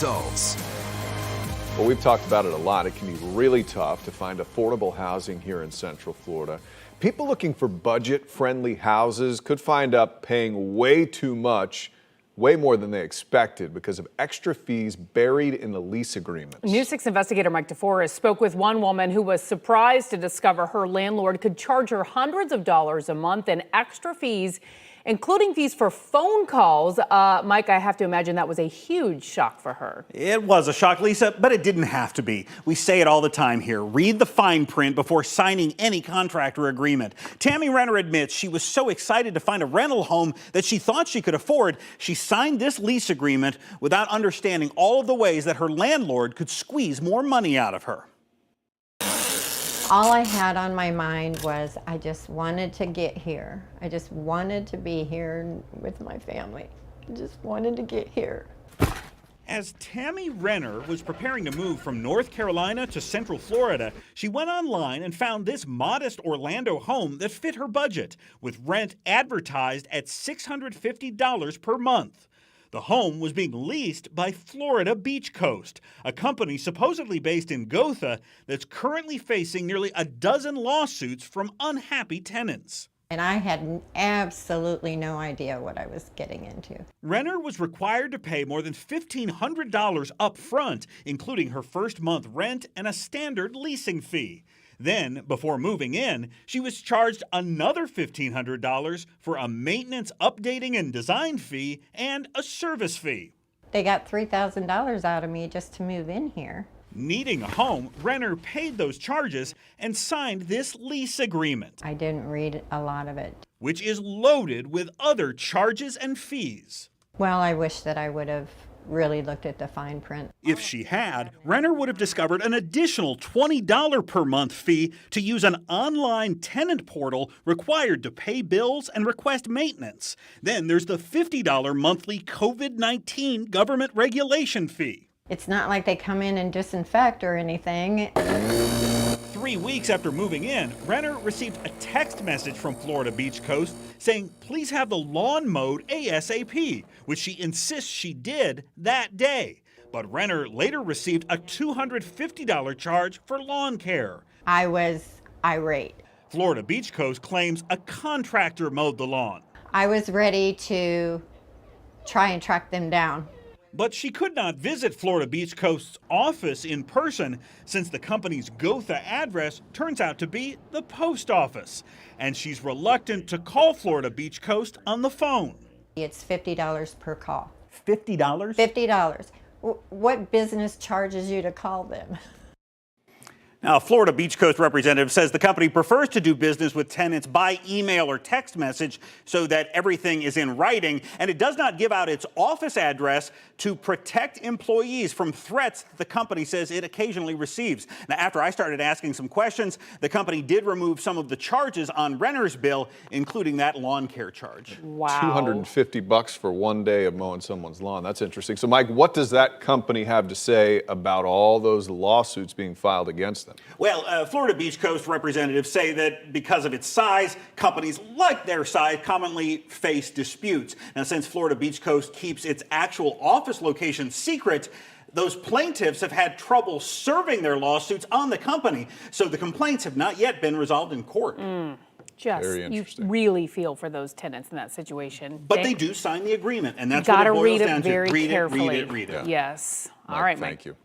results. Well, we've talked about it a lot. It can be really tough to find affordable housing here in Central Florida. People looking for budget-friendly houses could find up paying way too much, way more than they expected because of extra fees buried in the lease agreements. News 6 investigator Mike DeForest spoke with one woman who was surprised to discover her landlord could charge her hundreds of dollars a month in extra fees, including fees for phone calls. Mike, I have to imagine that was a huge shock for her. It was a shock, Lisa, but it didn't have to be. We say it all the time here. Read the fine print before signing any contract or agreement. Tammy Renner admits she was so excited to find a rental home that she thought she could afford. She signed this lease agreement without understanding all of the ways that her landlord could squeeze more money out of her. All I had on my mind was I just wanted to get here. I just wanted to be here with my family. I just wanted to get here. As Tammy Renner was preparing to move from North Carolina to Central Florida, she went online and found this modest Orlando home that fit her budget, with rent advertised at $650 per month. The home was being leased by Florida Beach Coast, a company supposedly based in Gotha that's currently facing nearly a dozen lawsuits from unhappy tenants. And I had absolutely no idea what I was getting into. Renner was required to pay more than $1,500 up front, including her first month rent and a standard leasing fee. Then, before moving in, she was charged another $1,500 for a maintenance updating and design fee and a service fee. They got $3,000 out of me just to move in here. Needing a home, Renner paid those charges and signed this lease agreement. I didn't read a lot of it. Which is loaded with other charges and fees. Well, I wish that I would have really looked at the fine print. If she had, Renner would have discovered an additional $20 per month fee to use an online tenant portal required to pay bills and request maintenance. Then there's the $50 monthly COVID-19 government regulation fee. It's not like they come in and disinfect or anything. 3 weeks after moving in, Renner received a text message from Florida Beach Coast saying, please have the lawn mowed ASAP, which she insists she did that day. But Renner later received a $250 charge for lawn care. I was irate. Florida Beach Coast claims a contractor mowed the lawn. I was ready to try and track them down. But she could not visit Florida Beach Coast's office in person since the company's Gotha address turns out to be the post office. And she's reluctant to call Florida Beach Coast on the phone. It's $50 per call. $50? $50. What business charges you to call them? Now, a Florida Beach Coast representative says the company prefers to do business with tenants by email or text message so that everything is in writing, and it does not give out its office address to protect employees from threats the company says it occasionally receives. Now, after I started asking some questions, the company did remove some of the charges on Renner's bill, including that lawn care charge. Wow. $250 for 1 day of mowing someone's lawn. That's interesting. So, Mike, what does that company have to say about all those lawsuits being filed against them? Well, Florida Beach Coast representatives say that because of its size, companies like their size commonly face disputes. Now, since Florida Beach Coast keeps its actual office location secret, those plaintiffs have had trouble serving their lawsuits on the company, so the complaints have not yet been resolved in court. You really feel for those tenants in that situation. But they do sign the agreement, and that's what it boils down to. Read it very carefully. Read it. Yes. Mike, All right, Mike. Thank you.